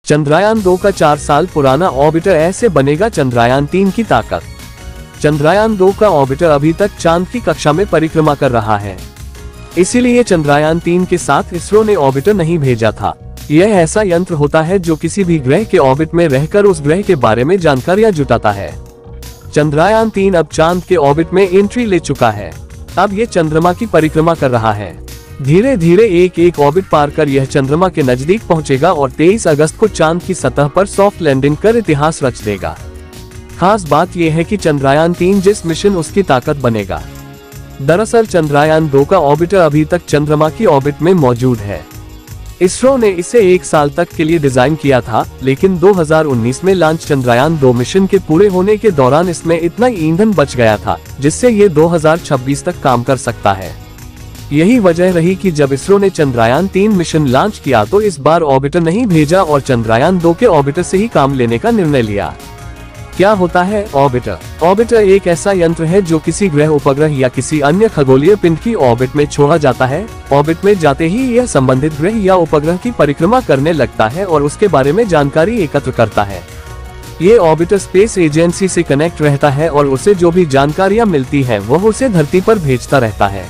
चंद्रयान 2 का 4 साल पुराना ऑर्बिटर ऐसे बनेगा चंद्रयान 3 की ताकत। चंद्रयान 2 का ऑर्बिटर अभी तक चांद की कक्षा में परिक्रमा कर रहा है, इसीलिए चंद्रयान 3 के साथ इसरो ने ऑर्बिटर नहीं भेजा था। यह ऐसा यंत्र होता है जो किसी भी ग्रह के ऑर्बिट में रहकर उस ग्रह के बारे में जानकारियां जुटाता है। चंद्रयान 3 अब चांद के ऑर्बिट में एंट्री ले चुका है। अब ये चंद्रमा की परिक्रमा कर रहा है। धीरे धीरे एक एक ऑर्बिट पार कर यह चंद्रमा के नजदीक पहुंचेगा और 23 अगस्त को चांद की सतह पर सॉफ्ट लैंडिंग कर इतिहास रच देगा। खास बात यह है कि चंद्रयान 3 जिस मिशन उसकी ताकत बनेगा। दरअसल चंद्रयान 2 का ऑर्बिटर अभी तक चंद्रमा की ऑर्बिट में मौजूद है। इसरो ने इसे 1 साल तक के लिए डिजाइन किया था, लेकिन 2019 में लॉन्च चंद्रयान 2 मिशन के पूरे होने के दौरान इसमें इतना ईंधन बच गया था जिससे ये 2026 तक काम कर सकता है। यही वजह रही कि जब इसरो ने चंद्रयान 3 मिशन लॉन्च किया तो इस बार ऑर्बिटर नहीं भेजा और चंद्रयान 2 के ऑर्बिटर से ही काम लेने का निर्णय लिया। क्या होता है ऑर्बिटर? ऑर्बिटर एक ऐसा यंत्र है जो किसी ग्रह, उपग्रह या किसी अन्य खगोलीय पिंड की ऑर्बिट में छोड़ा जाता है। ऑर्बिट में जाते ही यह संबंधित ग्रह या उपग्रह की परिक्रमा करने लगता है और उसके बारे में जानकारी एकत्र करता है। ये ऑर्बिटर स्पेस एजेंसी से कनेक्ट रहता है और उसे जो भी जानकारियां मिलती है वह उसे धरती पर भेजता रहता है।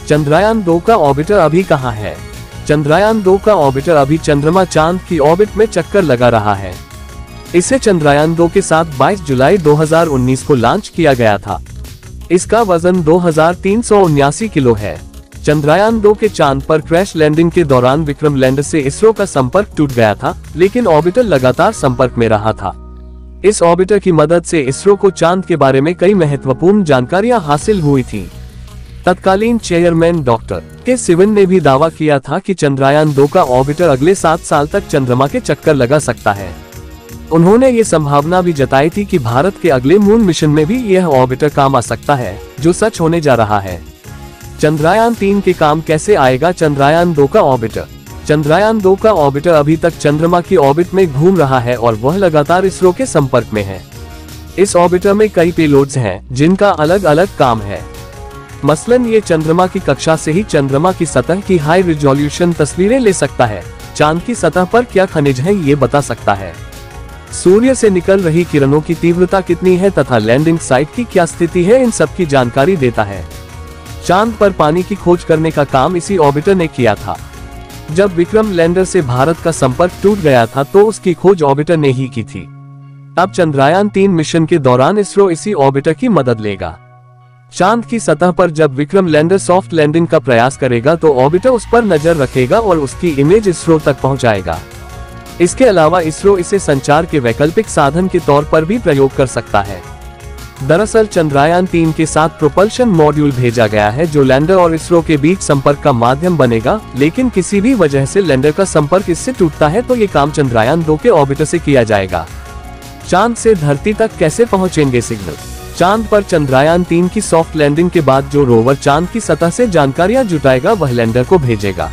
चंद्रयान 2 का ऑर्बिटर अभी कहाँ है? चंद्रयान 2 का ऑर्बिटर अभी चंद्रमा चांद की ऑर्बिट में चक्कर लगा रहा है। इसे चंद्रयान 2 के साथ 22 जुलाई 2019 को लॉन्च किया गया था। इसका वजन 2379 किलो है। चंद्रयान 2 के चांद पर क्रैश लैंडिंग के दौरान विक्रम लैंडर से इसरो का संपर्क टूट गया था, लेकिन ऑर्बिटर लगातार संपर्क में रहा था। इस ऑर्बिटर की मदद से इसरो को चांद के बारे में कई महत्वपूर्ण जानकारियां हासिल हुई थी। तत्कालीन चेयरमैन डॉक्टर के सिवन ने भी दावा किया था कि चंद्रयान 2 का ऑर्बिटर अगले 7 साल तक चंद्रमा के चक्कर लगा सकता है। उन्होंने ये संभावना भी जताई थी कि भारत के अगले मून मिशन में भी यह ऑर्बिटर काम आ सकता है, जो सच होने जा रहा है। चंद्रयान 3 के काम कैसे आएगा चंद्रयान 2 का ऑर्बिटर? चंद्रयान 2 का ऑर्बिटर अभी तक चंद्रमा की ऑर्बिट में घूम रहा है और वह लगातार इसरो के संपर्क में है। इस ऑर्बिटर में कई पेलोड्स हैं जिनका अलग अलग काम है। मसलन ये चंद्रमा की कक्षा से ही चंद्रमा की सतह की हाई रिजोल्यूशन तस्वीरें ले सकता है, चांद की सतह पर क्या खनिज है ये बता सकता है, सूर्य से निकल रही किरणों की तीव्रता कितनी है तथा लैंडिंग साइट की क्या स्थिति है, इन सब की जानकारी देता है। चांद पर पानी की खोज करने का काम इसी ऑर्बिटर ने किया था। जब विक्रम लैंडर से भारत का संपर्क टूट गया था तो उसकी खोज ऑर्बिटर ने ही की थी। अब चंद्रयान 3 मिशन के दौरान इसरो इसी ऑर्बिटर की मदद लेगा। चांद की सतह पर जब विक्रम लैंडर सॉफ्ट लैंडिंग का प्रयास करेगा तो ऑर्बिटर उस पर नजर रखेगा और उसकी इमेज इसरो तक पहुंचाएगा। इसके अलावा इसरो इसे संचार के वैकल्पिक साधन के तौर पर भी प्रयोग कर सकता है। दरअसल चंद्रयान 3 के साथ प्रोपल्शन मॉड्यूल भेजा गया है जो लैंडर और इसरो के बीच संपर्क का माध्यम बनेगा, लेकिन किसी भी वजह से लैंडर का संपर्क इससे टूटता है तो ये काम चंद्रयान 2 के ऑर्बिटर से किया जाएगा। चांद से धरती तक कैसे पहुंचेंगे सिग्नल? चांद पर चंद्रयान 3 की सॉफ्ट लैंडिंग के बाद जो रोवर चांद की सतह से जानकारियां जुटाएगा वह लैंडर को भेजेगा।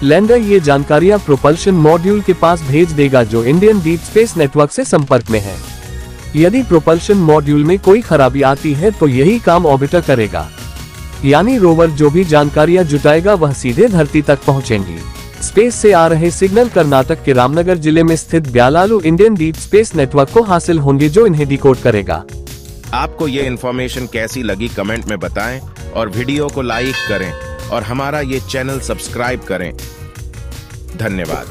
लैंडर ये जानकारियां प्रोपल्शन मॉड्यूल के पास भेज देगा जो इंडियन डीप स्पेस नेटवर्क से संपर्क में है। यदि प्रोपल्शन मॉड्यूल में कोई खराबी आती है तो यही काम ऑर्बिटर करेगा, यानी रोवर जो भी जानकारियां जुटाएगा वह सीधे धरती तक पहुंचेंगी। स्पेस से आ रहे सिग्नल कर्नाटक के रामनगर जिले में स्थित Byalalu Indian deep space network को हासिल होंगे जो इन्हें डिकोड करेगा। आपको ये इन्फॉर्मेशन कैसी लगी कमेंट में बताएं और वीडियो को लाइक करें और हमारा ये चैनल सब्सक्राइब करें। धन्यवाद।